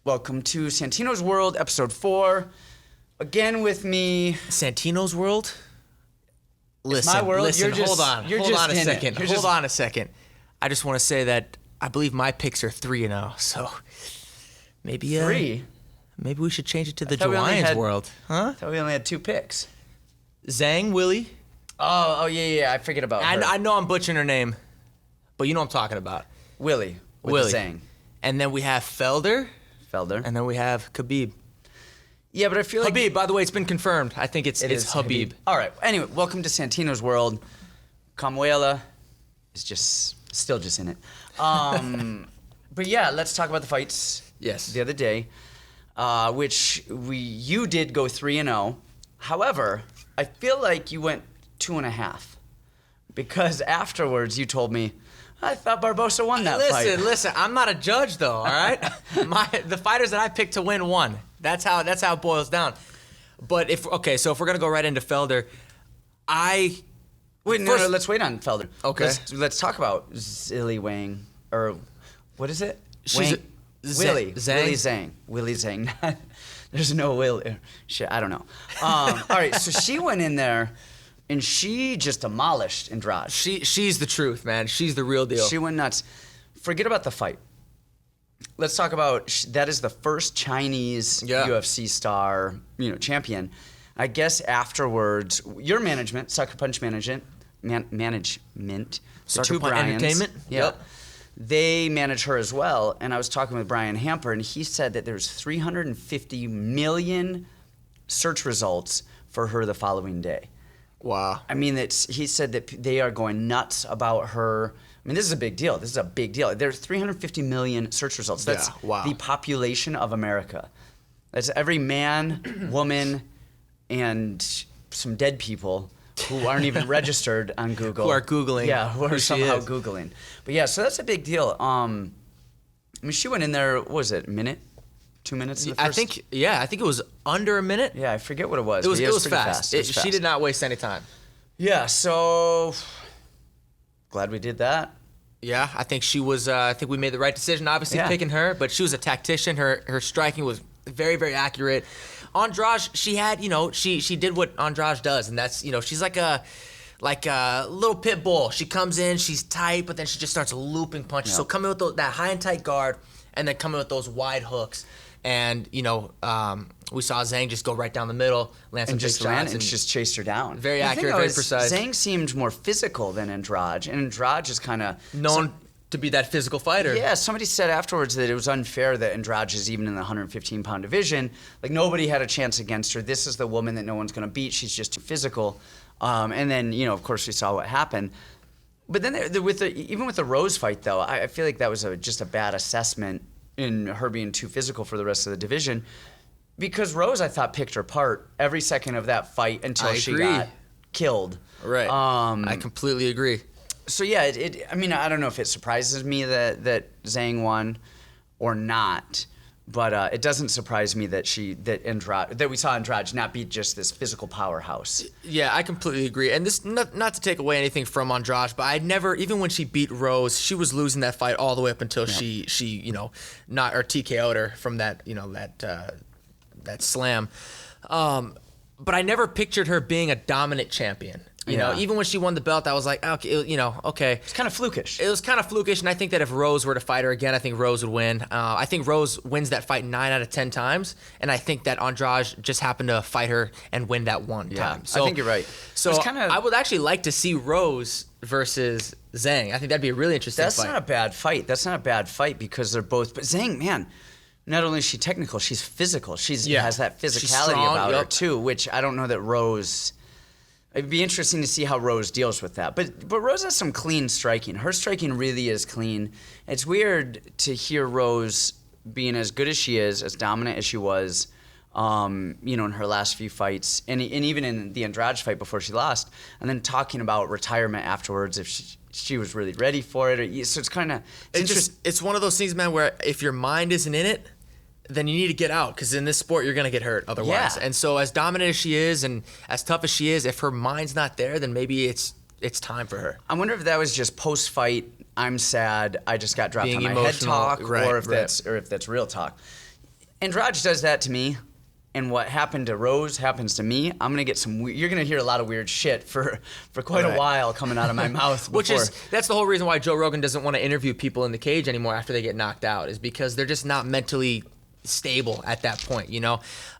Welcome to Santino's World, episode 4. Again with me. Santino's World? Listen, my world. Hold on a second. I just want to say that I believe my picks are 3-0, so maybe 3. Maybe we should change it to the Lions World, huh? I thought we only had 2 picks. Zhang Willie. Oh yeah. I forget about her. I know I'm butchering her name, but you know what I'm talking about. Willie. Zhang. And then we have Felder. And then we have Khabib. Yeah, but I feel like... Khabib, by the way, it's been confirmed. I think it's Khabib. All right. Anyway, welcome to Santino's World. Kamuela is still just in it. But yeah, let's talk about the fights. Yes. The other day, which you did go 3-0. However, I feel like you went 2.5 because afterwards you told me, I thought Barboza won that fight. Listen, I'm not a judge though, all right? The fighters that I picked to win won. That's how it boils down. But if we're gonna go right into Felder, let's wait on Felder. Okay. Let's talk about Zilly Wang, or what is it? Willie Zhang. Willie Zhang. There's no Willie. Shit, I don't know. All right, so she went in there. And she just demolished Andrade. She's the truth, man. She's the real deal. She went nuts. Forget about the fight. Let's talk about that is the first Chinese UFC star, champion. I guess afterwards, your management, Sucker Punch Management, Sucker Punch Entertainment. Yep. They manage her as well. And I was talking with Brian Hamper, and he said that there's 350 million search results for her the following day. Wow. I mean, he said that they are going nuts about her. I mean, this is a big deal. This is a big deal. There's 350 million search results. That's the population of America. That's every man, woman, and some dead people who aren't even registered on Google. Who are Googling. Yeah, who are somehow Googling. But yeah, so that's a big deal. I mean, she went in there, what was it, a minute? 2 minutes in the first? I think it was under a minute. Yeah, I forget what it was. It was fast. It was fast. She did not waste any time. Yeah, so glad we did that. Yeah, I think she was. I think we made the right decision, obviously picking her. But she was a tactician. Her striking was very, very accurate. Andrade, she had, she did what Andrade does, and that's, she's like a little pit bull. She comes in, she's tight, but then she just starts looping punches. Yeah. So coming with that high and tight guard, and then coming with those wide hooks. And, we saw Zhang just go right down the middle, land some big shots. And just chased her down. Very accurate, very precise. Zhang seemed more physical than Andrade. And Andrade is kind of... known to be that physical fighter. Yeah, somebody said afterwards that it was unfair that Andrade is even in the 115-pound division. Like, nobody had a chance against her. This is the woman that no one's going to beat. She's just too physical. And then, of course, we saw what happened. But then even with the Rose fight, though, I feel like that was just a bad assessment in her being too physical for the rest of the division, because Rose, I thought, picked her part every second of that fight until she got killed. Right. I completely agree. So yeah, I mean, I don't know if it surprises me that Zhang won or not, but it doesn't surprise me that we saw Andrade not be just this physical powerhouse. Yeah, I completely agree. And this, not to take away anything from Andrade, but I never, even when she beat Rose, she was losing that fight all the way up until she TKO'd her from that, that slam. But I never pictured her being a dominant champion. You know, even when she won the belt, I was like, okay, okay. It's kind of flukish. It was kind of flukish, and I think that if Rose were to fight her again, I think Rose would win. I think Rose wins that fight 9 out of 10 times, and I think that Andrade just happened to fight her and win that one time. So, I think you're right. So I would actually like to see Rose versus Zhang. I think that'd be a really interesting fight. That's not a bad fight because they're both. But Zhang, man, not only is she technical, she's physical. She has that physicality about her too, which I don't know that Rose. It'd be interesting to see how Rose deals with that. But Rose has some clean striking. Her striking really is clean. It's weird to hear Rose being as good as she is, as dominant as she was, in her last few fights, and even in the Andrade fight before she lost, and then talking about retirement afterwards if she was really ready for it. So it's kind of... It's one of those things, man, where if your mind isn't in it, then you need to get out, because in this sport, you're going to get hurt otherwise. Yeah. And so as dominant as she is and as tough as she is, if her mind's not there, then maybe it's time for her. I wonder if that was just post-fight, I'm sad, I just got dropped Being on my head talk, right, or if that's real talk. Andrade does that to me, and what happened to Rose happens to me. I'm gonna get you're gonna hear a lot of weird shit for quite a while coming out of my mouth. That's the whole reason why Joe Rogan doesn't want to interview people in the cage anymore after they get knocked out, is because they're just not mentally stable at that point,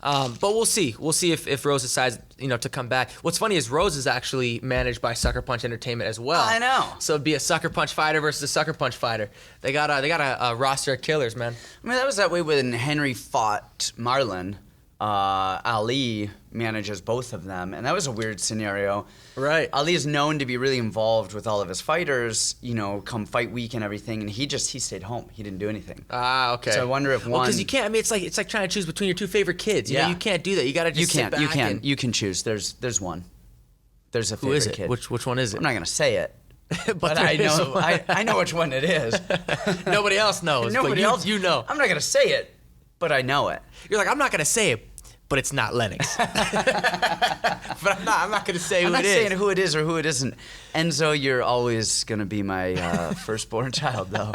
but we'll see if Rose decides to come back. What's funny is Rose is actually managed by Sucker Punch Entertainment as well. I know. So it'd be a Sucker Punch fighter versus a Sucker Punch fighter. They got a roster of killers, man. I mean, that was that way when Henry fought Marlon. Ali manages both of them, and that was a weird scenario. Right. Ali is known to be really involved with all of his fighters, come fight week and everything, and he stayed home. He didn't do anything. Ah, okay. So I wonder if one... because you can't, I mean, it's like trying to choose between your two favorite kids. You can't do that. You got to just sit back. You can choose. There's one. There's a favorite Who is it? kid. Which one is it? I'm not going to say it. but I know I know which one it is. Nobody else knows. Nobody else. You know. I'm not going to say it, but I know it. You're like, I'm not going to say it, but it's not Lennox. But I'm not going to say who it is. I'm not saying who it is or who it isn't. Enzo, you're always going to be my firstborn child, though.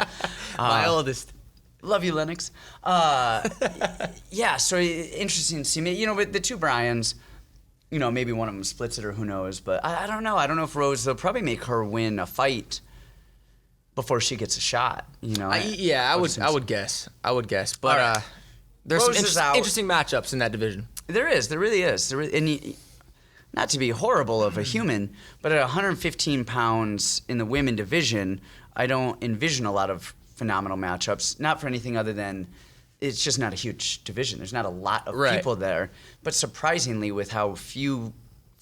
My oldest. Love you, Lennox. Yeah, so interesting to see me. With the two Bryans, maybe one of them splits it or who knows. But I don't know. I don't know if Rose, they'll probably make her win a fight before she gets a shot. I would guess. But there's some interesting matchups in that division. There really is. Not to be horrible of a human, but at 115 pounds in the women division, I don't envision a lot of phenomenal matchups. Not for anything other than it's just not a huge division. There's not a lot of people there. But surprisingly, with how few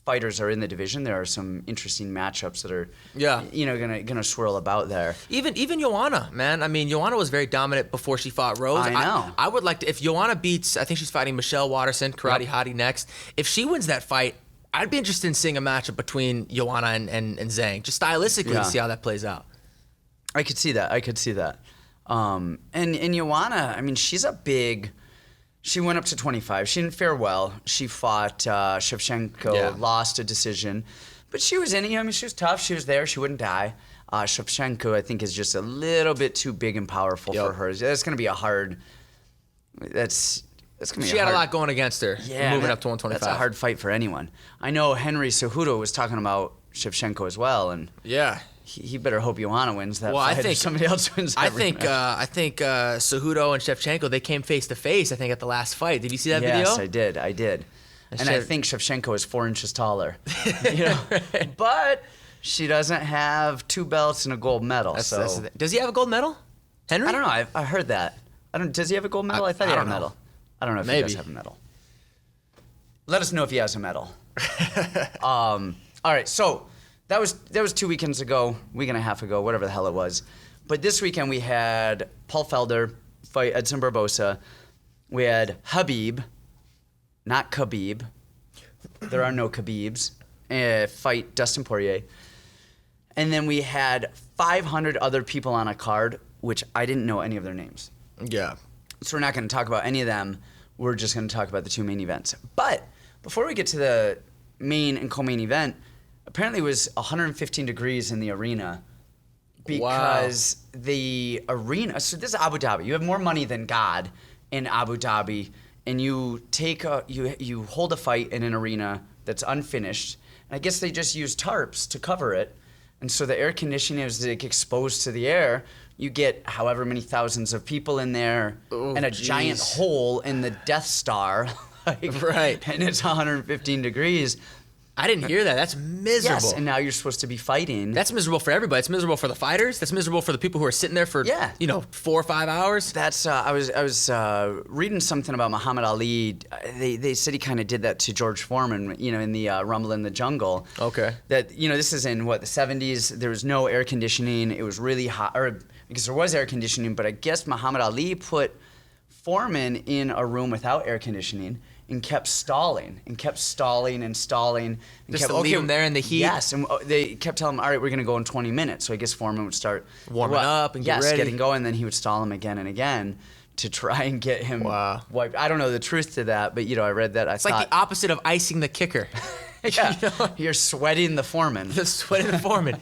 fighters are in the division, there are some interesting matchups that are gonna swirl about there. Even Joanna, man. I mean, Joanna was very dominant before she fought Rose. I know. I would like to, if Joanna beats, I think she's fighting Michelle Watterson, Karate Hottie next. If she wins that fight, I'd be interested in seeing a matchup between Joanna and Zhang, just stylistically to see how that plays out. I could see that. And Joanna, I mean, she's a big... She went up to 25. She didn't fare well. She fought Shevchenko, lost a decision. But she was in it. I mean, she was tough. She was there. She wouldn't die. Shevchenko, I think, is just a little bit too big and powerful for her. That's going to be a hard... She had a lot going against her, moving up to 125. That's a hard fight for anyone. I know Henry Cejudo was talking about Shevchenko as well, and he better hope Joanna wins that fight. I think somebody else wins. I think Cejudo and Shevchenko, they came face to face. I think at the last fight. Did you see that video? Yes, I did. And I think Shevchenko is 4 inches taller. But she doesn't have 2 belts and a gold medal. Does he have a gold medal, Henry? I don't know. I heard that. Does he have a gold medal? I thought he had a medal. I don't know if he does have a medal. Let us know if he has a medal. All right, so that was 2 weekends ago, week and a half ago, whatever the hell it was. But this weekend we had Paul Felder fight Edson Barboza. We had Khabib, not Khabib. There are no Khabibs. Fight Dustin Poirier. And then we had 500 other people on a card, which I didn't know any of their names. Yeah. So we're not going to talk about any of them. We're just going to talk about the 2 main events. But before we get to the main and co-main event, apparently it was 115 degrees in the arena because the arena. So this is Abu Dhabi. You have more money than God in Abu Dhabi, and you take you hold a fight in an arena that's unfinished. And I guess they just use tarps to cover it, and so the air conditioning is exposed to the air. You get however many thousands of people in there, and a giant hole in the Death Star. Right. And it's 115 degrees. I didn't hear that. That's miserable. Yes, and now you're supposed to be fighting. That's miserable for everybody. It's miserable for the fighters. That's miserable for the people who are sitting there for 4 or 5 hours. That's I was reading something about Muhammad Ali. They said he kind of did that to George Foreman, in the Rumble in the Jungle. Okay. That this is in the 70s. There was no air conditioning. It was really hot, because there was air conditioning, but I guess Muhammad Ali put Foreman in a room without air conditioning and kept stalling. And just to leave him there in the heat? Yes, and they kept telling him, all right, we're going to go in 20 minutes. So I guess Foreman would start warming up and get ready. Getting going, and then he would stall him again and again to try and get him wiped. I don't know the truth to that, but I read that. It's like the opposite of icing the kicker. Yeah, you're sweating the foreman. Just sweating the foreman.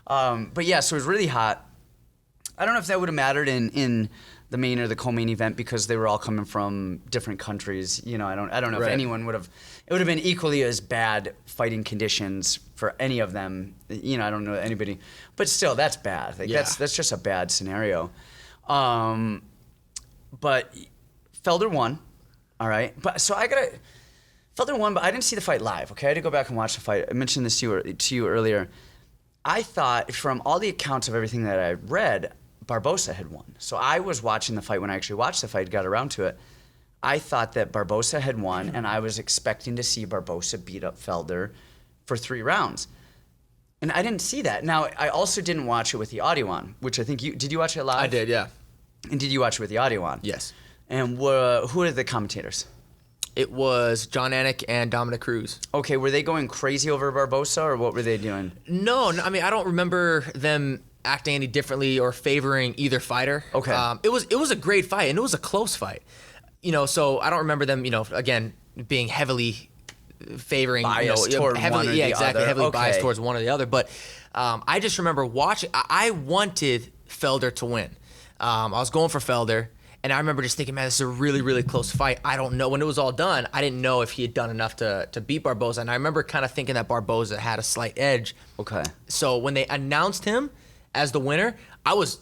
But yeah, so it was really hot. I don't know if that would have mattered in the main or the co-main event because they were all coming from different countries. You know, I don't know if anyone would have. It would have been equally as bad fighting conditions for any of them. You know, I don't know anybody, but still, that's bad. Like, that's just a bad scenario. But Felder won. All right, but so Felder won, but I didn't see the fight live. Okay, I had to go back and watch the fight. I mentioned this to you earlier. I thought from all the accounts of everything that I read, Barboza had won. So I was watching the fight when I actually watched the fight, got around to it. I thought that Barboza had won, and I was expecting to see Barboza beat up Felder for 3 rounds. And I didn't see that. Now, I also didn't watch it with the audio on, which I think did you watch it live? I did, yeah. And did you watch it with the audio on? Yes. And who are the commentators? It was John Anik and Dominic Cruz. Okay, were they going crazy over Barboza, or what were they doing? No, I mean, I don't remember them acting any differently or favoring either fighter. Okay. It was a great fight, and it was a close fight. You know, so I don't remember them, you know, again, being heavily favoring, biased toward heavily, one or the other. heavily Okay. biased towards one or the other. But I just remember watching. I wanted Felder to win. I was going for Felder. And I remember just thinking, man, this is a really, really close fight. I don't know. When it was all done, I didn't know if he had done enough to beat Barboza. And I remember kind of thinking that Barboza had a slight edge. Okay. So when they announced him as the winner, I was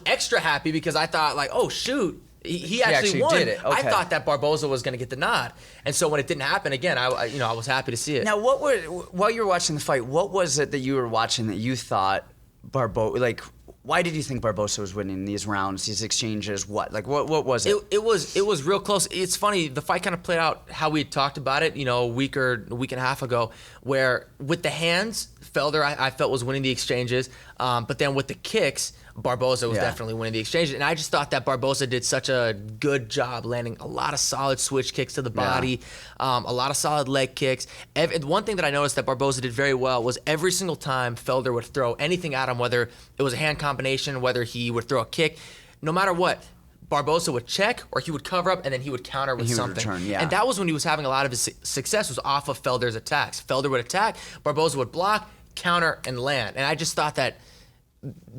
extra happy because I thought, like, oh, shoot, he actually won. did it. Okay. I thought that Barboza was going to get the nod. And so when it didn't happen, again, I was happy to see it. Now, while you were watching the fight, what was it that you were watching that you thought Barboza, like, why did you think Barboza was winning these rounds, these exchanges? What was it? It was real close. It's funny. The fight kind of played out how we had talked about it, you know, a week and a half ago, where with the hands, Felder I felt was winning the exchanges, but then with the kicks, Barboza was definitely winning the exchanges. And I just thought that Barboza did such a good job landing a lot of solid switch kicks to the body, a lot of solid leg kicks. One thing that I noticed that Barboza did very well was every single time Felder would throw anything at him, whether it was a hand combination, whether he would throw a kick, no matter what, Barboza would check or he would cover up and then he would counter with something. Return, And that was when he was having a lot of his success was off of Felder's attacks. Felder would attack, Barboza would block, counter, and land. And I just thought that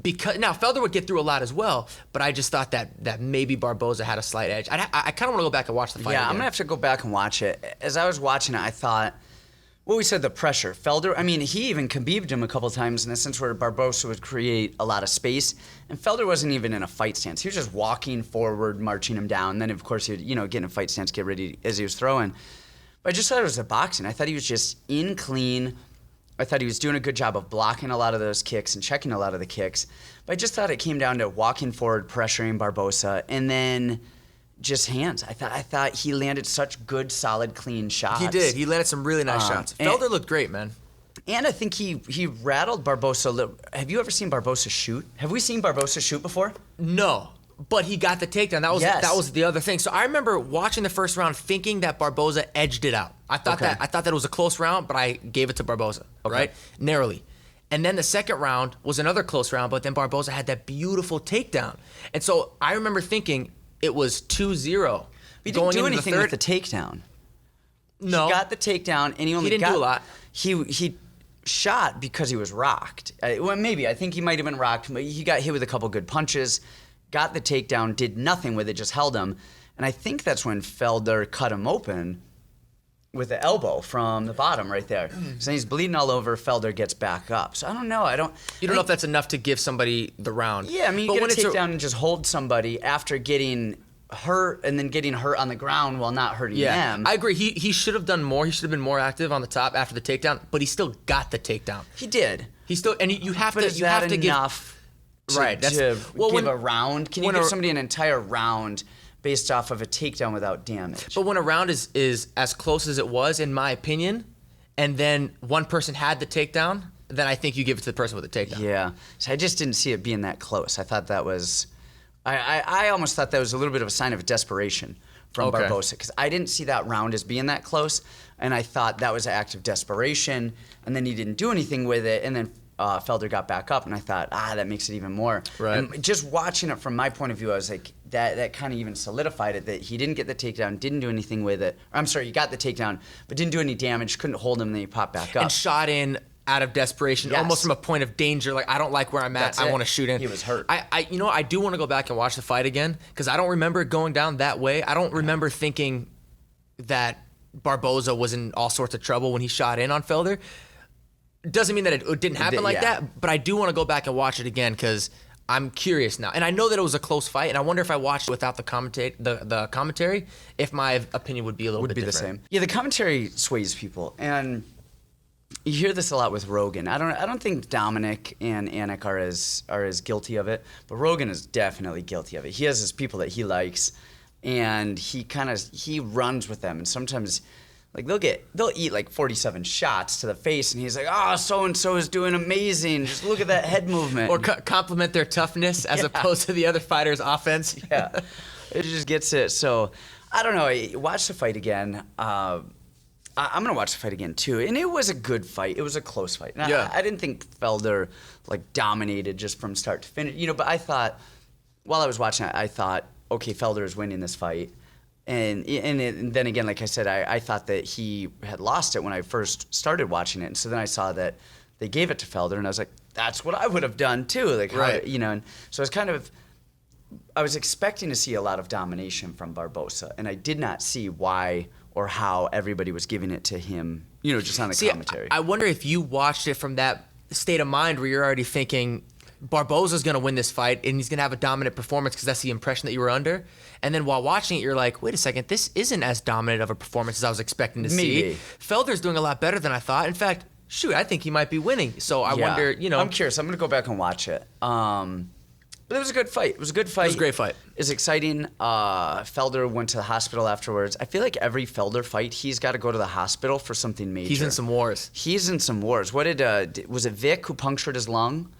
because now Felder would get through a lot as well, but I just thought that maybe Barboza had a slight edge. I kind of want to go back and watch the fight. Yeah, again. I'm gonna have to go back and watch it. As I was watching it, I thought, well, we said the pressure. Felder, I mean, he even Khabib'd him a couple times in the sense where Barboza would create a lot of space, and Felder wasn't even in a fight stance. He was just walking forward, marching him down. Then, of course, he would, get in a fight stance, get ready as he was throwing. But I just thought it was a boxing. I thought he was just in clean. I thought he was doing a good job of blocking a lot of those kicks and checking a lot of the kicks. But I just thought it came down to walking forward, pressuring Barboza, and then just hands. I thought he landed such good, solid, clean shots. He did. He landed some really nice shots. Felder looked great, man. And I think he rattled Barboza a little. Have you ever seen Barboza shoot? Have we seen Barboza shoot before? No. But he got the takedown. That was the other thing. So I remember watching the first round, thinking that Barboza edged it out. I thought that it was a close round, but I gave it to Barboza, right, narrowly. And then the second round was another close round, but then Barboza had that beautiful takedown. And so I remember thinking it was 2-0. He didn't do anything with the takedown. No, he got the takedown, and he didn't do a lot. He shot because he was rocked. Well, maybe I think he might have been rocked, but he got hit with a couple good punches. Got the takedown, did nothing with it, just held him. And I think that's when Felder cut him open with the elbow from the bottom right there. So he's bleeding all over. Felder gets back up. So I don't know. You don't know if that's enough to give somebody the round. Yeah, I mean, you get a takedown and just hold somebody after getting hurt and then getting hurt on the ground while not hurting them. I agree. He should have done more. He should have been more active on the top after the takedown, but he still got the takedown. He did. You have but to. Is you that have to enough? Right. Give a round? Can you give somebody an entire round based off of a takedown without damage? But when a round is as close as it was, in my opinion, and then one person had the takedown, then I think you give it to the person with the takedown. Yeah. So I just didn't see it being that close. I thought that was... I almost thought that was a little bit of a sign of desperation from Barboza, because I didn't see that round as being that close, and I thought that was an act of desperation, and then he didn't do anything with it, and then Felder got back up, and I thought, that makes it even more. Right. And just watching it from my point of view, I was like, that kind of even solidified it, that he didn't get the takedown, didn't do anything with it. I'm sorry, he got the takedown, but didn't do any damage, couldn't hold him, and then he popped back up. And shot in out of desperation, almost from a point of danger. Like, I don't like where I'm at. I want to shoot in. He was hurt. I do want to go back and watch the fight again because I don't remember it going down that way. I don't remember thinking that Barboza was in all sorts of trouble when he shot in on Felder. Doesn't mean that it didn't happen like that, but I do want to go back and watch it again because I'm curious now. And I know that it was a close fight, and I wonder if I watched it without the commentary, if my opinion would be a little bit different. The same. Yeah, the commentary sways people, and you hear this a lot with Rogan. I don't think Dominic and Anik are as guilty of it, but Rogan is definitely guilty of it. He has his people that he likes, and he runs with them, and sometimes like they'll eat like 47 shots to the face, and he's like, so and so is doing amazing. Just look at that head movement, or compliment their toughness as opposed to the other fighter's offense. Yeah, it just gets it. So I don't know. Watch the fight again. I'm gonna watch the fight again too, and it was a good fight. It was a close fight. Yeah. I didn't think Felder like dominated just from start to finish, but I thought while I was watching it, I thought, okay, Felder is winning this fight, and then again, like I said, I thought that he had lost it when I first started watching it, and so then I saw that they gave it to Felder, and I was like, that's what I would have done too, like right. And so I was expecting to see a lot of domination from Barboza, and I did not see why or how everybody was giving it to him, just on the commentary. I wonder if you watched it from that state of mind where you're already thinking Barboza's going to win this fight and he's going to have a dominant performance because that's the impression that you were under. And then while watching it, you're like, wait a second, this isn't as dominant of a performance as I was expecting to see. Felder's doing a lot better than I thought. In fact, I think he might be winning. So I wonder, I'm curious. I'm going to go back and watch it. But it was a good fight. It was a good fight. It was a great fight. It's exciting. Felder went to the hospital afterwards. I feel like every Felder fight, he's got to go to the hospital for something major. He's in some wars. What was it Vic who punctured his lung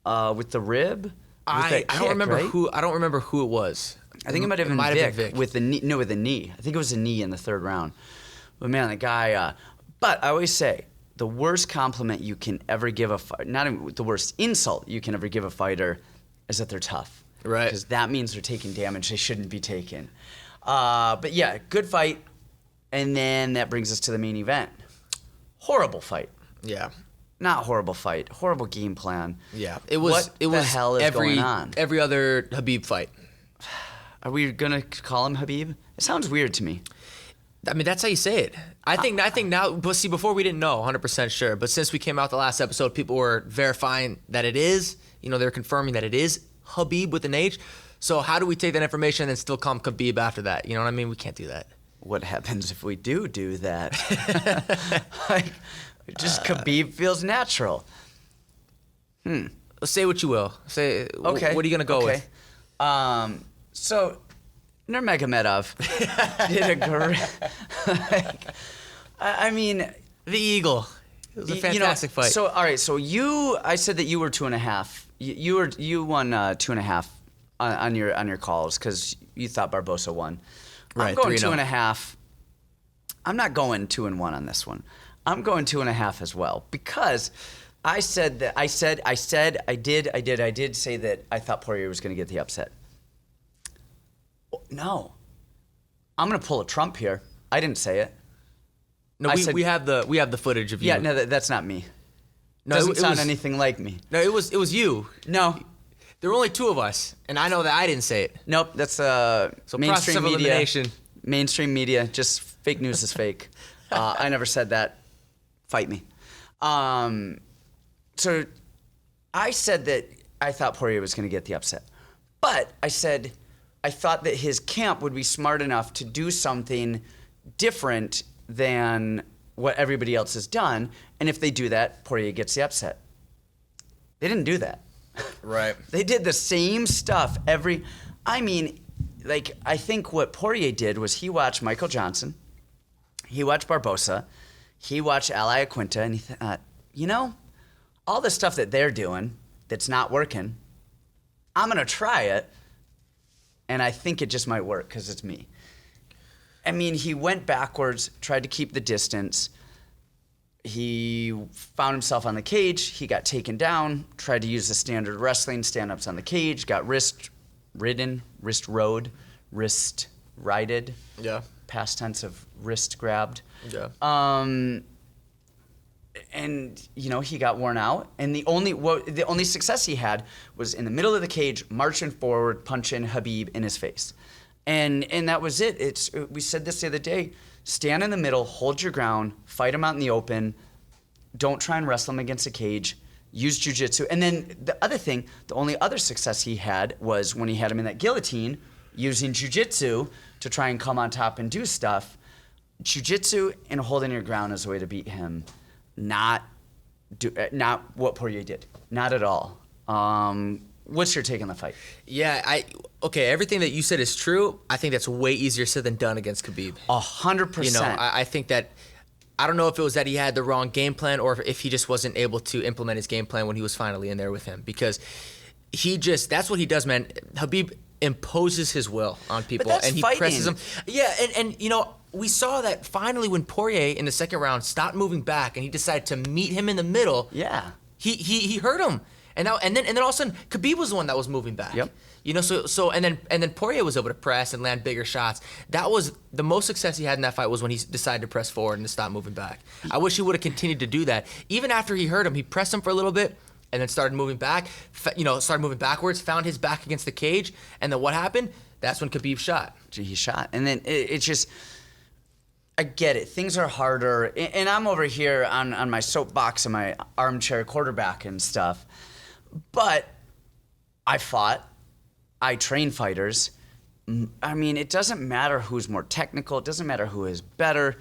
with the rib? I don't remember who. I don't remember who it was. I think it might have been Vic with the knee. No, with the knee. I think it was a knee in the third round. But man, the guy. But I always say the worst compliment you can ever give a fighter, not even the worst insult you can ever give a fighter, is that they're tough. Right. Because that means they're taking damage they shouldn't be taking. But yeah, good fight. And then that brings us to the main event. Horrible fight. Yeah. Not horrible fight. Horrible game plan. Yeah. It was hell is going on? Every other Khabib fight. Are we gonna call him Khabib? It sounds weird to me. I mean, that's how you say it. I think now, but see, before we didn't know 100% sure, but since we came out the last episode, people were verifying that it is. They're confirming that it is Khabib with an H. So how do we take that information and then still call him Khabib after that? You know what I mean? We can't do that. What happens if we do that? Khabib feels natural. Say what you will. Say, okay. What are you going to go with? So Nurmagomedov did a great... I mean... The Eagle. It was a fantastic fight. So, all right. So I said that you were 2.5. You won 2.5 on your calls because you thought Barboza won. Right. I'm going 2.5. I'm not going 2-1 on this one. I'm going 2.5 as well because I said that I did say that I thought Poirier was going to get the upset. No, I'm going to pull a Trump here. I didn't say it. No, we have the footage of you. Yeah, no, that's not me. No, doesn't sound anything like me. No, it was you. No, there were only two of us, and I know that I didn't say it. Nope, that's so mainstream media. Elimination. Mainstream media, just fake news is fake. I never said that. Fight me. So I said that I thought Poirier was going to get the upset, but I said I thought that his camp would be smart enough to do something different than what everybody else has done, and if they do that, Poirier gets the upset. They didn't do that. Right. They did the same stuff I think what Poirier did was he watched Michael Johnson, he watched Barboza, he watched Ali Aquinta, and he thought, all the stuff that they're doing that's not working, I'm going to try it, and I think it just might work because it's me. I mean, he went backwards, tried to keep the distance. He found himself on the cage. He got taken down, tried to use the standard wrestling, stand-ups on the cage, got wrist ridden, wrist rode, wrist righted. Yeah. Past tense of wrist grabbed. Yeah. he got worn out, and the only success he had was in the middle of the cage, marching forward, punching Khabib in his face, and that was it. We said this the other day: stand in the middle, hold your ground, fight him out in the open. Don't try and wrestle him against a cage. Use jiu-jitsu. And then the other thing, the only other success he had was when he had him in that guillotine, using jiu-jitsu to try and come on top and do stuff. Jiu-jitsu and holding your ground is a way to beat him. Not what Poirier did. Not at all. What's your take on the fight? Yeah, everything that you said is true. I think that's way easier said than done against Khabib. 100%. I think that, I don't know if it was that he had the wrong game plan or if he just wasn't able to implement his game plan when he was finally in there with him, because that's what he does, man. Khabib imposes his will on people and he presses them. Yeah, and we saw that finally when Poirier in the second round stopped moving back and he decided to meet him in the middle. Yeah. He hurt him. And then all of a sudden Khabib was the one that was moving back. Yep. And then Poirier was able to press and land bigger shots. That was the most success he had in that fight, was when he decided to press forward and to stop moving back. I wish he would have continued to do that. Even after he hurt him, he pressed him for a little bit and then started moving back. Started moving backwards, found his back against the cage, and then what happened? That's when Khabib shot. He shot, and then it's just. I get it. Things are harder, and I'm over here on my soapbox and my armchair quarterback and stuff. But I fought. I train fighters. I mean, it doesn't matter who's more technical. It doesn't matter who is better.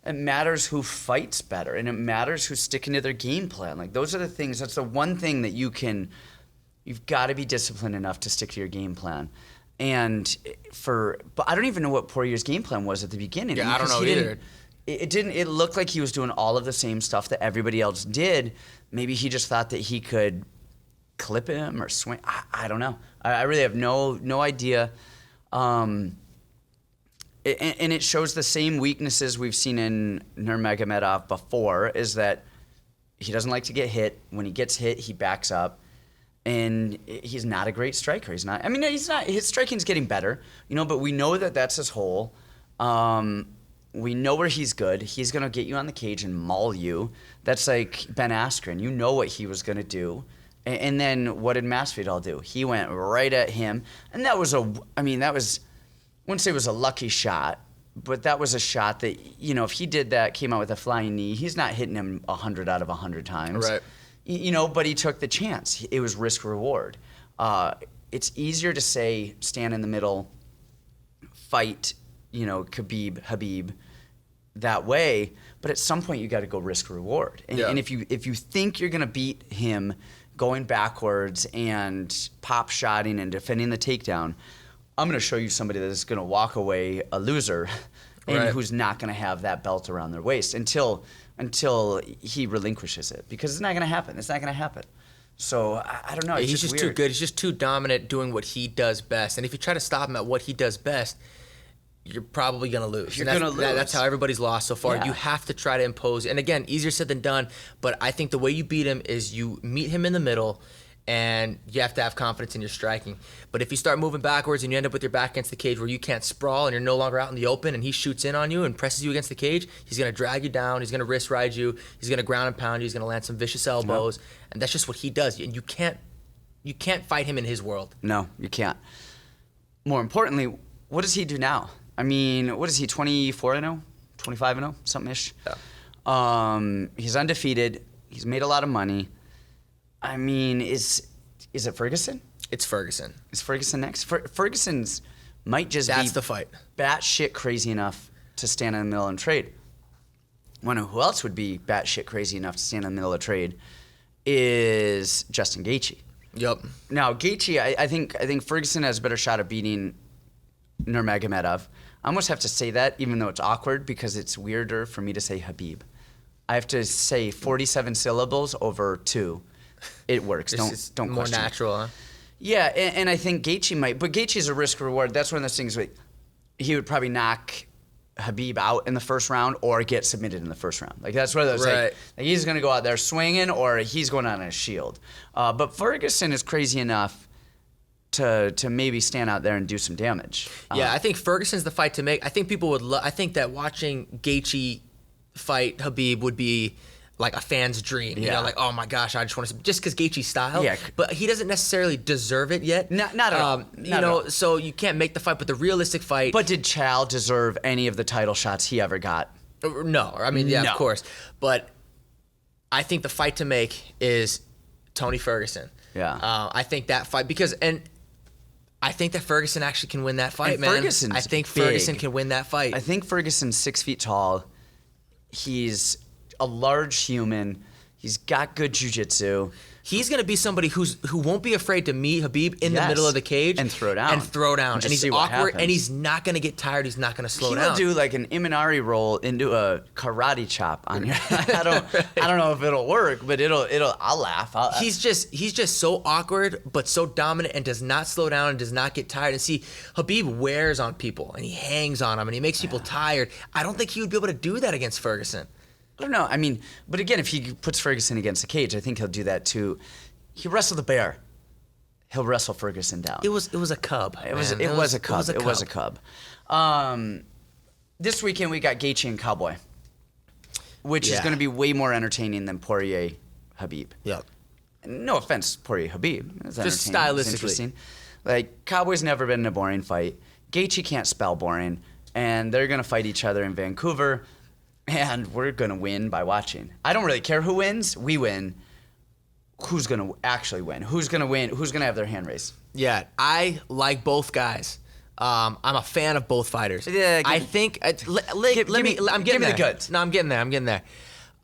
It matters who fights better, and it matters who's sticking to their game plan. Like, those are the things. That's the one thing that you've got to be disciplined enough to stick to your game plan. But I don't even know what Poirier's game plan was at the beginning. Yeah, I don't know either. It looked like he was doing all of the same stuff that everybody else did. Maybe he just thought that he could clip him or swing. I don't know. I really have no idea. And it shows the same weaknesses we've seen in Nurmagomedov before, is that he doesn't like to get hit. When he gets hit, he backs up. And he's not a great striker. He's not. I mean, he's not. His striking's getting better, but we know that that's his hole. We know where he's good. He's going to get you on the cage and maul you. That's like Ben Askren. You know what he was going to do. And then what did Masvidal do? He went right at him. And that was I wouldn't say it was a lucky shot, but that was a shot that, if he did that, came out with a flying knee, he's not hitting him 100 out of 100 times. Right. But he took the chance. It was risk reward. It's easier to say stand in the middle, fight, Khabib that way. But at some point you got to go risk reward. And if you think you're gonna beat him going backwards and pop shotting and defending the takedown, I'm gonna show you somebody that is gonna walk away a loser, and who's not gonna have that belt around their waist until he relinquishes it, because it's not going to happen. It's not going to happen. So I don't know. It's he's just too good. He's just too dominant doing what he does best. And if you try to stop him at what he does best, you're probably going to lose. You're going to lose. That's how everybody's lost so far. Yeah. You have to try to impose. And again, easier said than done. But I think the way you beat him is you meet him in the middle, and you have to have confidence in your striking. But if you start moving backwards and you end up with your back against the cage where you can't sprawl and you're no longer out in the open, and he shoots in on you and presses you against the cage, he's going to drag you down, he's going to wrist ride you, he's going to ground and pound you, he's going to land some vicious elbows, and that's just what he does. And you can't fight him in his world. No, you can't. More importantly, what does he do now? I mean, what is he, 24-0? 25-0? Something-ish? Yeah. He's undefeated. He's made a lot of money. I mean, is it Ferguson? It's Ferguson. Is Ferguson next? Ferguson's might just be the fight. Batshit crazy enough to stand in the middle and trade. Wonder who else would be batshit crazy enough to stand in the middle of trade is Justin Gaethje. Yep. Now Gaethje, I think Ferguson has a better shot of beating Nurmagomedov. I almost have to say that, even though it's awkward, because it's weirder for me to say Khabib. I have to say 47 syllables over 2. It works. Don't more question natural, huh? Yeah, and I think Gaethje might, but Gaethje's a risk reward. That's one of those things where he would probably knock Khabib out in the first round or get submitted in the first round. Like, that's one of those, like he's going to go out there swinging or he's going on a shield. But Ferguson is crazy enough to maybe stand out there and do some damage. Yeah, I think Ferguson's the fight to make. I think people would I think that watching Gaethje fight Khabib would be like a fan's dream. You know, like, oh my gosh, I just want to just because Gaethje's style. Yeah. But he doesn't necessarily deserve it yet. Not at all. Not at all. So you can't make the fight, but the realistic fight. But did Chow deserve any of the title shots he ever got? No. I mean, yeah, of course. But I think the fight to make is Tony Ferguson. Yeah. I think that fight I think that Ferguson actually can win that fight, and man. Ferguson's I think big. Ferguson can win that fight. I think Ferguson's 6 feet tall. He's a large human. He's got good jiu-jitsu. He's going to be somebody who won't be afraid to meet Khabib in the middle of the cage. And throw down. And he's awkward, and he's not going to get tired. He's not going to slow down. He will do like an Imanari roll into a karate chop on you. I don't know if it'll work, but I'll laugh. He's just so awkward, but so dominant, and does not slow down and does not get tired. And see, Khabib wears on people, and he hangs on them, and he makes people tired. I don't think he would be able to do that against Ferguson. I don't know. I mean, but again, if he puts Ferguson against the cage, I think he'll do that too. He wrestled the bear. He'll wrestle Ferguson down. It was a cub. It was a cub. This weekend we got Gaethje and Cowboy, which is going to be way more entertaining than Poirier Khabib. Yep. No offense, Poirier Khabib. It's just stylistically. Interesting. Like, Cowboy's never been in a boring fight. Gaethje can't spell boring, and they're gonna fight each other in Vancouver. And we're going to win by watching. I don't really care who wins. We win. Who's going to actually win? Who's going to win? Who's going to have their hand raised? Yeah, I like both guys. I'm a fan of both fighters. Yeah, I think. Give me the goods. No, I'm getting there.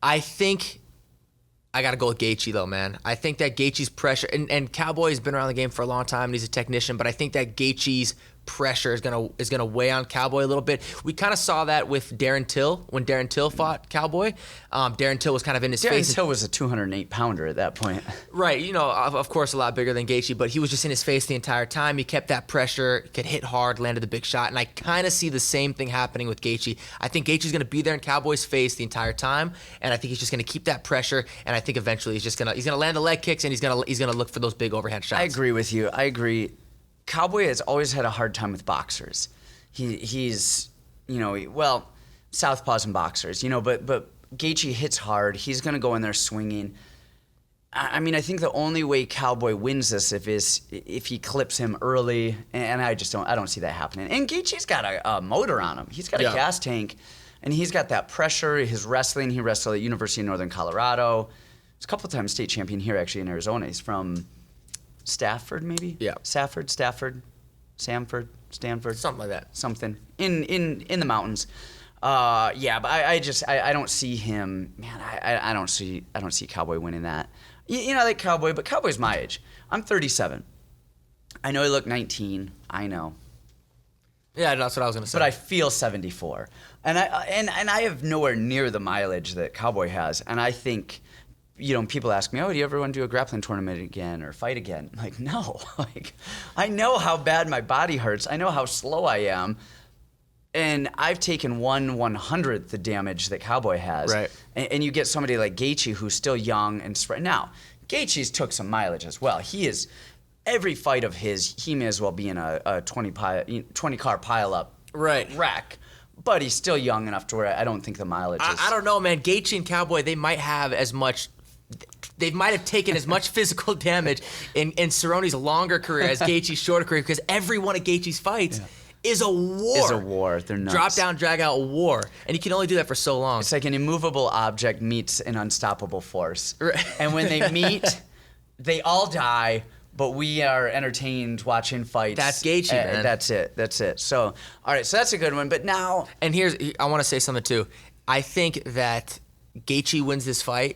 I think I got to go with Gaethje, though, man. I think that Gaethje's pressure, and Cowboy's been around the game for a long time, and he's a technician, but I think that Gaethje's pressure is gonna weigh on Cowboy a little bit. We kind of saw that with Darren Till when Darren Till fought Cowboy. Darren Till was kind of in his face. Darren Till was a 208-pounder at that point. Right, you know, of course, a lot bigger than Gaethje, but he was just in his face the entire time. He kept that pressure, could hit hard, landed the big shot, and I kind of see the same thing happening with Gaethje. I think Gaethje's gonna be there in Cowboy's face the entire time, and I think he's just gonna keep that pressure. And I think eventually he's gonna land the leg kicks, and he's gonna look for those big overhand shots. I agree with you. I agree. Cowboy has always had a hard time with boxers. He's, southpaws and boxers, but Gaethje hits hard. He's going to go in there swinging. I mean, I think the only way Cowboy wins this if he clips him early, and I don't see that happening. And Gaethje's got a motor on him. He's got a gas tank, and he's got that pressure. His wrestling, he wrestled at University of Northern Colorado. He's a couple of times state champion here, actually, in Arizona. He's from Stafford, maybe? Yeah. Stafford, Stanford. Something like that. Something. In the mountains. But I don't see him, man, I don't see Cowboy winning that. I like Cowboy, but Cowboy's my age. I'm 37. I know he looked 19. I know. Yeah, that's what I was going to say. But I feel 74. And I have nowhere near the mileage that Cowboy has. And I think, people ask me, do you ever want to do a grappling tournament again or fight again? I'm like, no. I know how bad my body hurts. I know how slow I am. And I've taken 1/100th the damage that Cowboy has. Right. And you get somebody like Gaethje who's still young and spread. Now, Gaethje's took some mileage as well. He is, every fight of his, he may as well be in a 20 car pileup wreck. But he's still young enough to where I don't think the mileage is. I don't know, man. Gaethje and Cowboy, they might have taken as much physical damage in Cerrone's longer career as Gaethje's shorter career, because every one of Gaethje's fights is a war. They're nuts. Drop down, drag out war. And you can only do that for so long. It's like an immovable object meets an unstoppable force. Right. And when they meet, they all die, but we are entertained watching fights. That's Gaethje, man. That's it. So, all right, so that's a good one. But now... And I want to say something, too. I think that Gaethje wins this fight,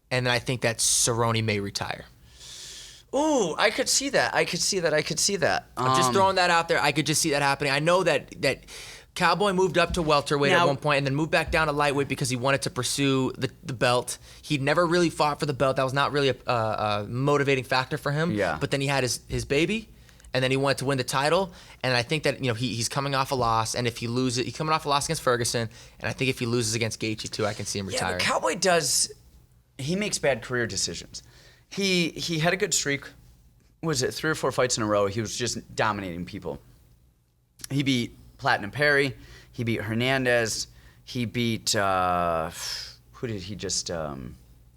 and then I think that Cerrone may retire. Ooh, I could see that. I'm just throwing that out there. I could just see that happening. I know that Cowboy moved up to welterweight at one point and then moved back down to lightweight because he wanted to pursue the belt. He'd never really fought for the belt. That was not really a motivating factor for him. Yeah. But then he had his baby, and then he wanted to win the title. And I think that he's coming off a loss, and if he loses, he's coming off a loss against Ferguson, and I think if he loses against Gaethje too, I can see him retiring. Yeah, but Cowboy he makes bad career decisions. He had a good streak. Was it 3 or 4 fights in a row? He was just dominating people. He beat Platinum Perry. He beat Hernandez. He beat who did he just?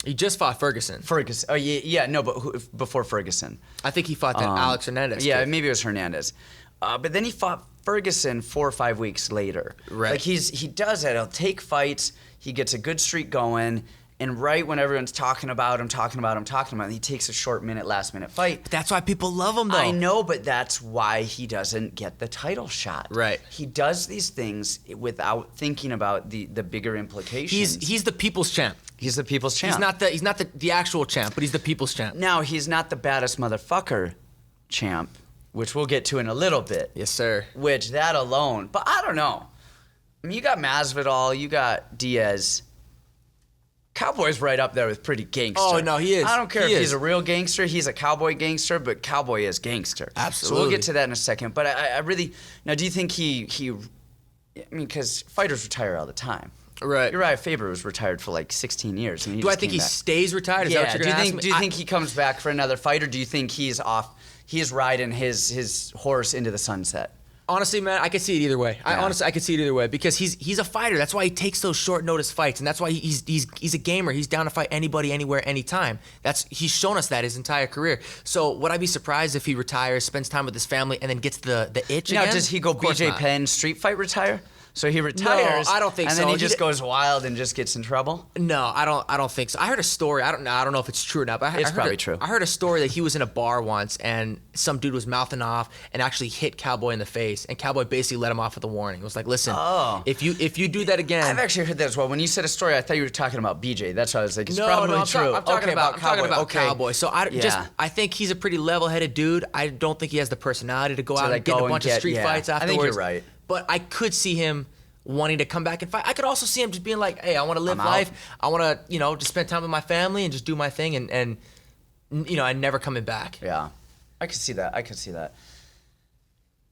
He just fought Ferguson. Ferguson. Oh yeah. No, but before Ferguson, I think he fought that Alex Hernandez. Yeah, kid. maybe it was Hernandez. But then he fought Ferguson 4 or 5 weeks later. Right. Like he does that. He'll take fights. He gets a good streak going. And right when everyone's talking about him, he takes a short last minute fight. But that's why people love him, though. I know, but that's why he doesn't get the title shot. Right. He does these things without thinking about the bigger implications. He's the people's champ. He's the people's champ. He's not the actual champ, but he's the people's champ. Now, he's not the baddest motherfucker champ, which we'll get to in a little bit. Yes, sir. Which, that alone, but I don't know. I mean, you got Masvidal, you got Diaz. Cowboy's right up there with pretty gangster. Oh, no, he is. I don't care if he's a real gangster. He's a cowboy gangster, but Cowboy is gangster. Absolutely. So we'll get to that in a second. But I really... Now, do you think he I mean, because fighters retire all the time. Right. Uriah Faber was retired for like 16 years. And Do I think he stays retired? Is that what you're going to ask me? Do you think he comes back for another fight, or do you think he's riding his horse into the sunset? Honestly, man, I could see it either way. Yeah. I could see it either way because he's a fighter. That's why he takes those short notice fights, and that's why he's a gamer. He's down to fight anybody, anywhere, anytime. He's shown us that his entire career. So would I be surprised if he retires, spends time with his family, and then gets the itch again? Now, does he go BJ Penn street fight retire? So he retires. No, I don't think so. And then he just goes wild and just gets in trouble? No, I don't think so. I heard a story. I don't know if it's true or not, but it's probably true. I heard a story that he was in a bar once and some dude was mouthing off and actually hit Cowboy in the face, and Cowboy basically let him off with a warning. It was like, listen, if you do that again. I've actually heard that as well. When you said a story, I thought you were talking about BJ. That's why I was like, it's no, probably I'm true. I'm talking about Cowboy. So Yeah. I think he's a pretty level-headed dude. I don't think he has the personality to go out and get in a bunch of street fights afterwards. I think you're right. But I could see him wanting to come back and fight. I could also see him just being like, hey, I want to live life. I want to, just spend time with my family and just do my thing and never coming back. Yeah. I could see that.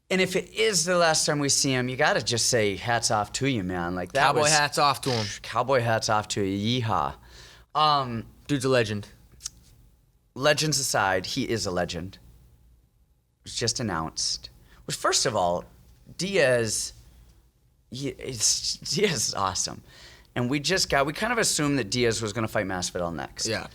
And if it is the last time we see him, you got to just say hats off to you, man. Like that Cowboy hats off to him. Cowboy hats off to you. Yeehaw. Dude's a legend. Legends aside, he is a legend. It was just announced. Which, first of all, Diaz is awesome. And we kind of assumed that Diaz was going to fight Masvidal next. Yeah.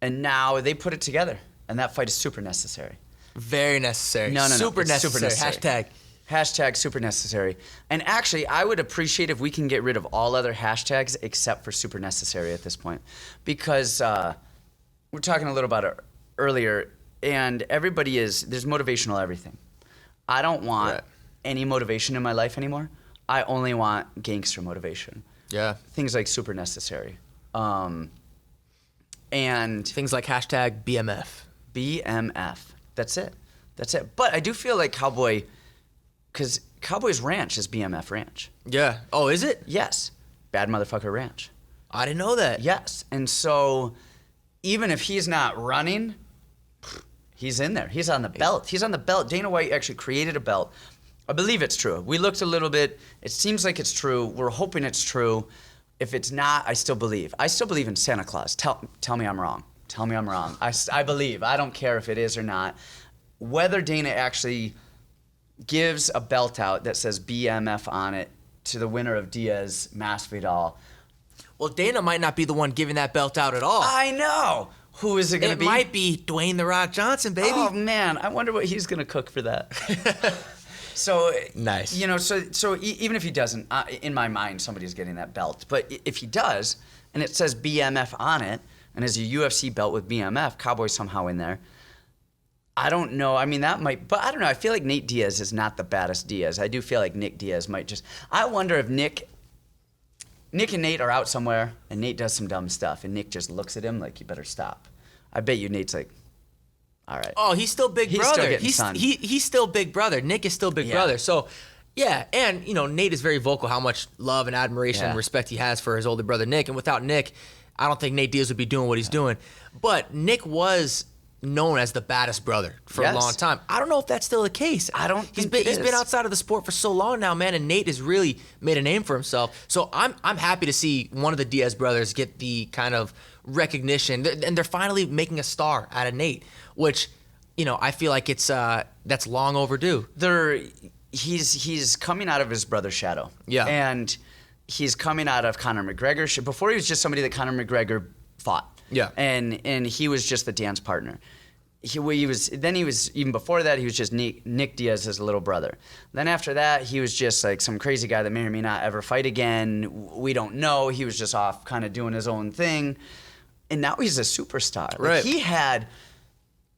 And now they put it together. And that fight is super necessary. Very necessary. No. Super necessary. Hashtag super necessary. And actually, I would appreciate if we can get rid of all other hashtags except for super necessary at this point. Because we're talking a little about it earlier, and there's motivational everything. I don't want any motivation in my life anymore. I only want gangster motivation. Yeah. Things like super necessary. And things like hashtag BMF. BMF. That's it. But I do feel like Cowboy, because Cowboy's ranch is BMF Ranch. Yeah. Oh, is it? Yes. Bad Motherfucker Ranch. I didn't know that. Yes. And so even if he's not running, he's in there. He's on the belt. Dana White actually created a belt. I believe it's true. We looked a little bit. It seems like it's true. We're hoping it's true. If it's not, I still believe. I still believe in Santa Claus. Tell me I'm wrong. Tell me I'm wrong. I believe. I don't care if it is or not. Whether Dana actually gives a belt out that says BMF on it to the winner of Diaz Masvidal. Well, Dana might not be the one giving that belt out at all. I know. Who is it going to be? It might be Dwayne "The Rock" Johnson, baby. Oh, man. I wonder what he's going to cook for that. So nice. So even if he doesn't, in my mind, somebody's getting that belt. But if he does, and it says BMF on it, and is a UFC belt with BMF, Cowboy's somehow in there. I don't know. I mean, that might, but I don't know. I feel like Nate Diaz is not the baddest Diaz. I do feel like Nick Diaz might just. I wonder if Nick and Nate are out somewhere, and Nate does some dumb stuff, and Nick just looks at him like, "You better stop." I bet you Nate's like, all right. Oh, he's still big brother. He's still big brother. Nick is still big brother. So, yeah, and Nate is very vocal how much love and admiration and respect he has for his older brother Nick. And without Nick, I don't think Nate Diaz would be doing what he's doing. But Nick was known as the baddest brother for a long time. I don't know if that's still the case. I don't think he's been outside of the sport for so long now, man, and Nate has really made a name for himself. So I'm happy to see one of the Diaz brothers get the kind of recognition, and they're finally making a star out of Nate, which I feel like it's that's long overdue. He's coming out of his brother's shadow. Yeah. And he's coming out of Conor McGregor. Before he was just somebody that Conor McGregor fought. Yeah. And he was just the dance partner. He was even before that, he was just Nick Diaz's little brother. Then after that, he was just like some crazy guy that may or may not ever fight again. We don't know. He was just off kind of doing his own thing. And now he's a superstar. Right. Like, he had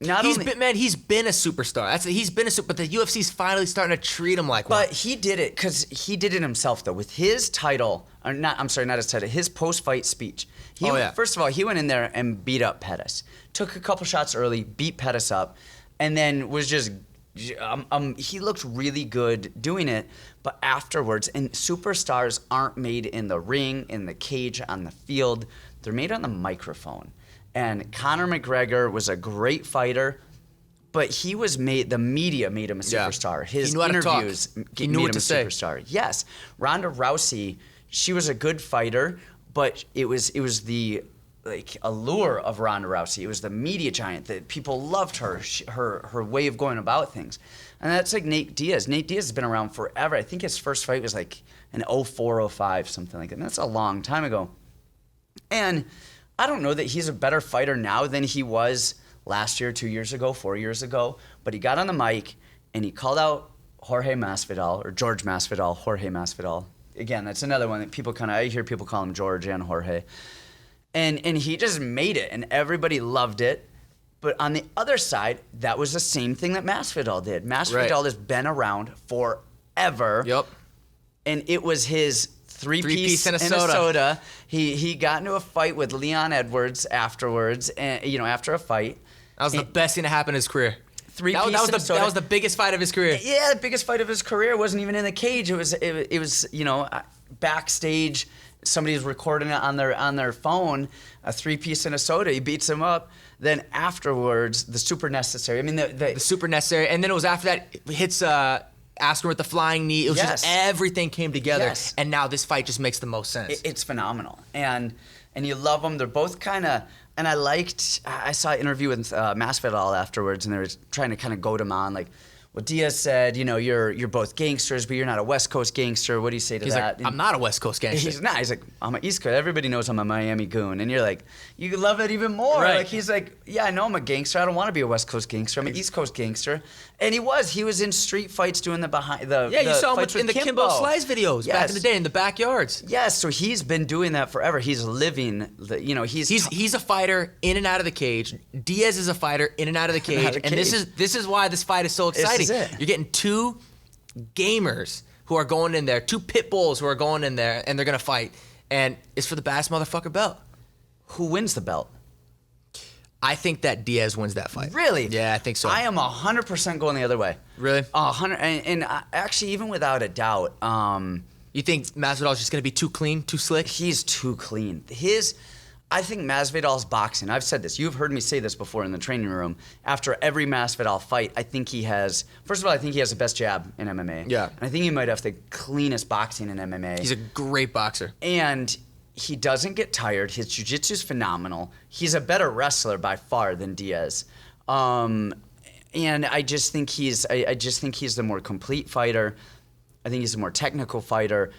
he's been a superstar. He's been a super, but the UFC's finally starting to treat him like one. But he did it because he did it himself, though, with his title. Not his title. His post-fight speech. First of all, he went in there and beat up Pettis. Took a couple shots early, beat Pettis up, and then was just he looked really good doing it. But afterwards, and superstars aren't made in the ring, in the cage, on the field. They're made on the microphone. And Conor McGregor was a great fighter, but the media made him a superstar. Yeah. His interviews made him a superstar. Yes. Ronda Rousey, she was a good fighter, but it was the allure of Ronda Rousey. It was the media giant that people loved her, her way of going about things. And that's like Nate Diaz. Nate Diaz has been around forever. I think his first fight was like in 04, 05, something like that. And that's a long time ago. And I don't know that he's a better fighter now than he was last year, 2 years ago, 4 years ago. But he got on the mic and he called out Jorge Masvidal, or George Masvidal, Jorge Masvidal. Again, that's another one that I hear people call him George and Jorge. And he just made it, and everybody loved it. But on the other side, that was the same thing that Masvidal did. Masvidal has been around forever. Yep. And it was his three-piece in a soda. He got into a fight with Leon Edwards afterwards, and after a fight. That was the best thing to happen in his career. That was the biggest fight of his career. Yeah, the biggest fight of his career. It wasn't even in the cage. It was backstage. Somebody's recording it on their phone. A three-piece in a soda. He beats him up. Then afterwards, the super necessary. I mean, the super necessary, and then it was after that hits Askren with the flying knee. It was just everything came together, and now this fight just makes the most sense. It's phenomenal, and you love them. They're both kind of. And I saw an interview with Masvidal afterwards, and they were trying to kind of goad him on, like, well, Diaz said, you're both gangsters, but you're not a West Coast gangster. What do you say to that? Like, I'm not a West Coast gangster. He's not. He's like, I'm an East Coast. Everybody knows I'm a Miami goon. And you're like, you love it even more. Right. Like, he's like, yeah, I know I'm a gangster. I don't want to be a West Coast gangster. I'm an East Coast gangster. And he was in street fights doing the behind the Yeah, you saw him in the Kimbo Slice videos back in the day in the backyards. Yes, so he's been doing that forever. He's living, he's a fighter in and out of the cage. Diaz is a fighter in and out of the cage. And this is why this fight is so exciting. You're getting two gamers who are going in there, two pit bulls who are going in there, and they're going to fight. And it's for the baddest motherfucker belt. Who wins the belt? I think that Diaz wins that fight. Really? Yeah, I think so. I am 100% going the other way. Really? 100, and actually, even without a doubt, you think Masvidal's just going to be too clean, too slick? He's too clean. I think Masvidal's boxing. I've said this. You've heard me say this before in the training room. After every Masvidal fight, I think he has. First of all, I think he has the best jab in MMA. Yeah. And I think he might have the cleanest boxing in MMA. He's a great boxer. And he doesn't get tired. His jiu-jitsu is phenomenal. He's a better wrestler by far than Diaz. And I just think he's the more complete fighter. I think he's a more technical fighter.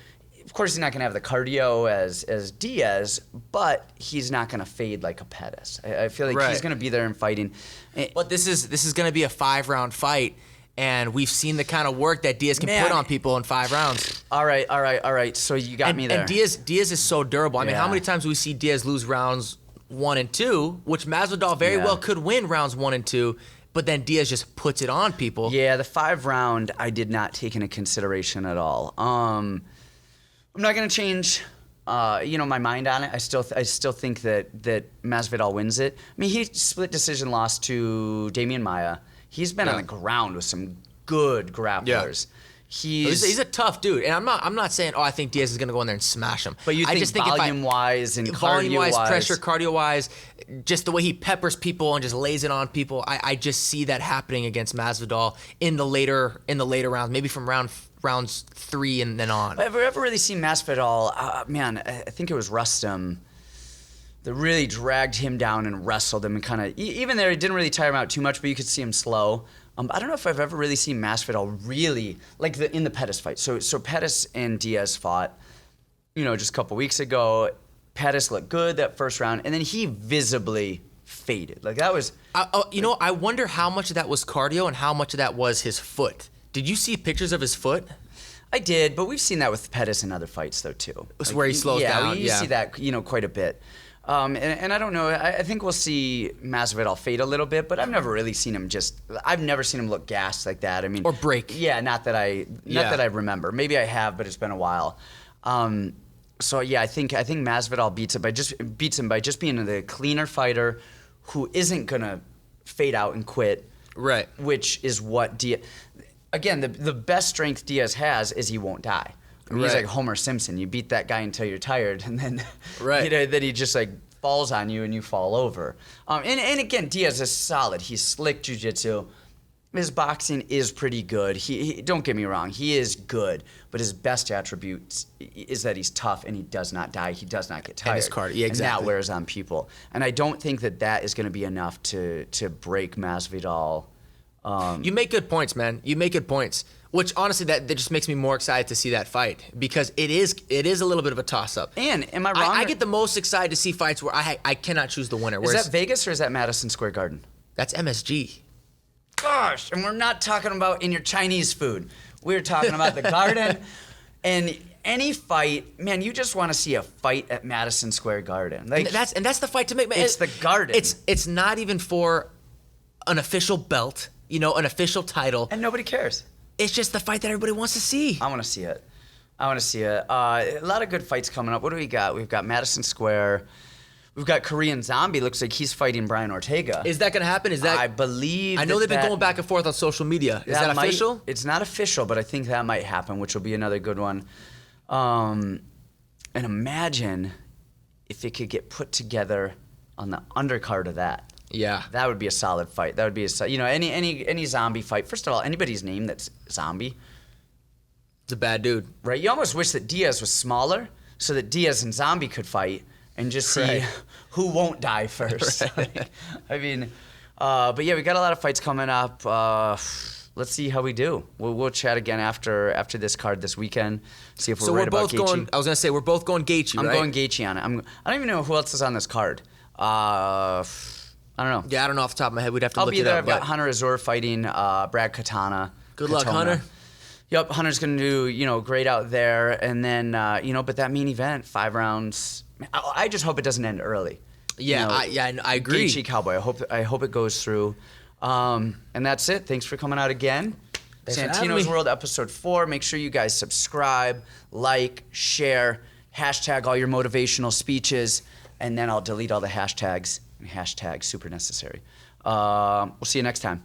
Of course, he's not going to have the cardio as Diaz, but he's not going to fade like a Pettis. I feel like he's going to be there and fighting. But this is going to be a 5-round fight. And we've seen the kind of work that Diaz can put on people in 5 rounds. All right. So you got me there. And Diaz is so durable. I mean, how many times do we see Diaz lose rounds 1 and 2, which Masvidal very well could win rounds 1 and 2, but then Diaz just puts it on people. Yeah, the 5-round I did not take into consideration at all. I'm not going to change my mind on it. I still think that Masvidal wins it. I mean, he split decision loss to Damian Maia. He's been on the ground with some good grapplers. Yeah. He's a tough dude, and I'm not saying I think Diaz is going to go in there and smash him. But you think volume-wise and cardio-wise, pressure, cardio-wise, just the way he peppers people and just lays it on people. I just see that happening against Masvidal in the later rounds, maybe from rounds 3 and then on. Have you ever really seen Masvidal? I think it was Rustam that really dragged him down and wrestled him and kind of, even there, it didn't really tire him out too much, but you could see him slow. I don't know if I've ever really seen Masvidal really, like in the Pettis fight. So Pettis and Diaz fought, just a couple weeks ago. Pettis looked good that first round, and then he visibly faded. Like that was. I wonder how much of that was cardio and how much of that was his foot. Did you see pictures of his foot? I did, but we've seen that with Pettis in other fights though too. It's where he slows down. You see that quite a bit. And I don't know. I think we'll see Masvidal fade a little bit, but I've never really seen him I've never seen him look gassed like that. I mean, or break. Yeah, not that I remember. Maybe I have, but it's been a while. So yeah, I think Masvidal beats him by just being the cleaner fighter who isn't gonna fade out and quit. Right. Which is what Diaz. Again, the best strength Diaz has is he won't die. I mean, he's like Homer Simpson. You beat that guy until you're tired, and then then he just like falls on you and you fall over. And again, Diaz is solid. He's slick jiu-jitsu. His boxing is pretty good. He don't get me wrong, he is good, but his best attribute is that he's tough and he does not die. He does not get tired. And his cardio, exactly. And that wears on people. And I don't think that is going to be enough to break Masvidal. You make good points, man. You make good points. Which honestly, that just makes me more excited to see that fight because it is a little bit of a toss-up. And am I wrong? I get the most excited to see fights where I cannot choose the winner. Is that Vegas or is that Madison Square Garden? That's MSG. Gosh, and we're not talking about in your Chinese food. We're talking about the Garden. And any fight, man, you just want to see a fight at Madison Square Garden. Like, and that's the fight to make. It's the Garden. It's not even for an official belt, an official title. And nobody cares. It's just the fight that everybody wants to see. I want to see it. A lot of good fights coming up. What do we got? We've got Madison Square. We've got Korean Zombie. Looks like he's fighting Brian Ortega. Is that going to happen? I believe. I know they've been going back and forth on social media. Is that official? It's not official, but I think that might happen, which will be another good one. And imagine if it could get put together on the undercard of that. Yeah, that would be a solid fight. That would be any zombie fight. First of all, anybody's name that's zombie. It's a bad dude, right? You almost wish that Diaz was smaller so that Diaz and Zombie could fight and just see who won't die first. Right. I mean, but yeah, we got a lot of fights coming up. Let's see how we do. We'll chat again after this card this weekend. See if we're right about Gaethje. I was gonna say we're both going Gaethje. I'm going Gaethje on it. I don't even know who else is on this card. I don't know. Yeah, I don't know off the top of my head. We'd have to look it up. I'll be there. I've got Hunter Azor fighting Brad Katana. Good luck, Hunter. Yep, Hunter's going to do, great out there. And then, but that main event, 5 rounds, I just hope it doesn't end early. Yeah, I agree. Gaethje Cowboy, I hope it goes through. And that's it. Thanks for coming out again. Santino's World, episode 4. Make sure you guys subscribe, like, share, hashtag all your motivational speeches, and then I'll delete all the hashtags. Hashtag super necessary. We'll see you next time.